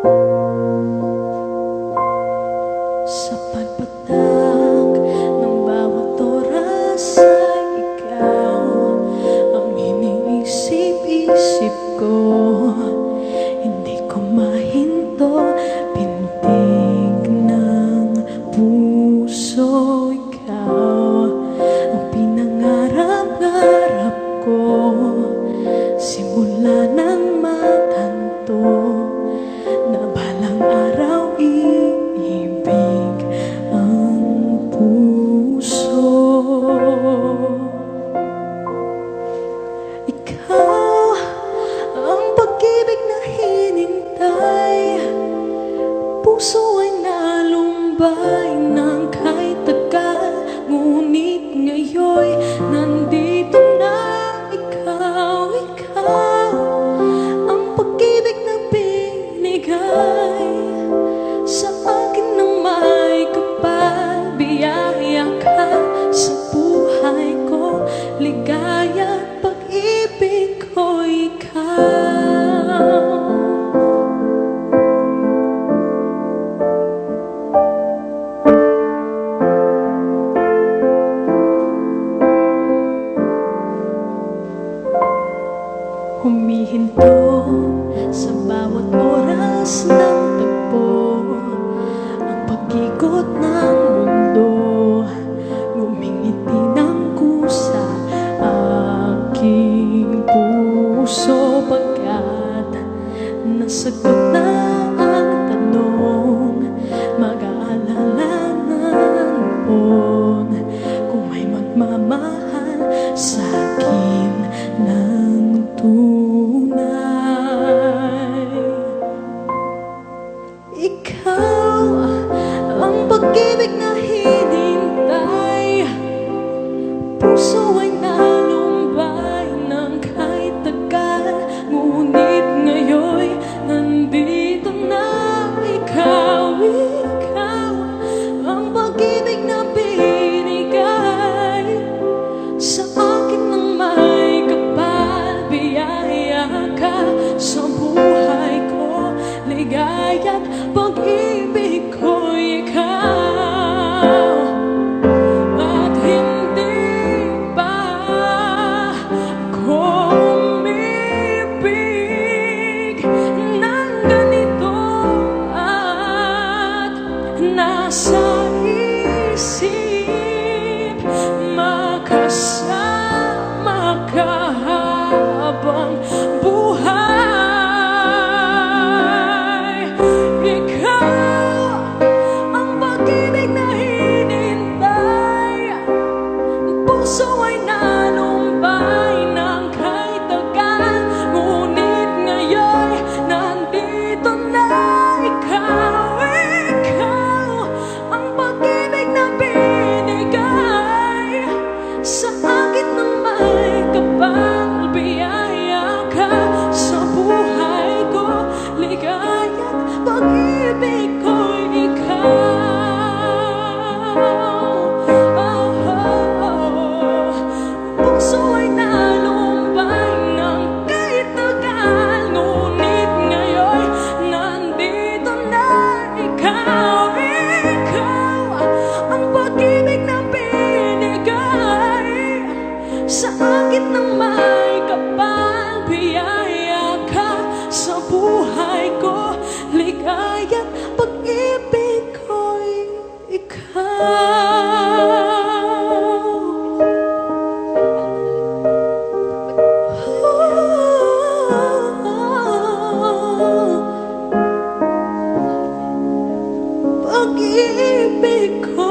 Sa pagpatak ng bawat oras ay ikaw ang iniisip-isip ko. Hindi ko mahinto, pintig ng puso. Ikaw ang pinangarap-ngarap ko, simula nang matanto na balang araw iibig ang puso. Ikaw ang pag-ibig na hinintay, puso ay nalumbay ng kahit tagal, ngunit ngayon'y nandito na. Ikaw ang pag-ibig na binigay sa akin ng may kapal. Biyaya ka sa buhay ko, ligaya at pag-ibig ko. Ikaw humihinto sa bawat oras ng tagpo, ang pag-ikot ng mundo, ngumingiti ng kusa aking puso. Pagkat nasagot na ang tanong, mag-aalala na noon kung may magmamahal sa akin ng tunay. Ikaw ang pag-ibig na hinintay, puso ay nalumbay ng kahit tagal, ngunit ngayon'y nandito na. Ikaw ang pag-ibig na binigay sa akin ng may kapal. Biyaya ka sa buhay ko, ligaya't pag-ibig ko. Ikaw at hindi pa ako umibig ng ganito, at nasa isip makasama ka habang buhay. Ikaw ang pag-ibig na hinintay, puso ay nalumbay ng kahit tagal, ngunit ngayon'y nandito na. Ikaw ang pag-ibig na binigay sa akin ng may kapal. Biyaya ka sa buhay ko, ligaya't pag-ibig ko. Puso ay nalumbay ng kahit tagal, ngunit ngayon'y nandito na. Ikaw ang pag-ibig na binigay sa akin ng may kapal. Biyaya ka sa buhay ko, ligaya't pag-ibig ko'y ikaw. Pag-ibig ko.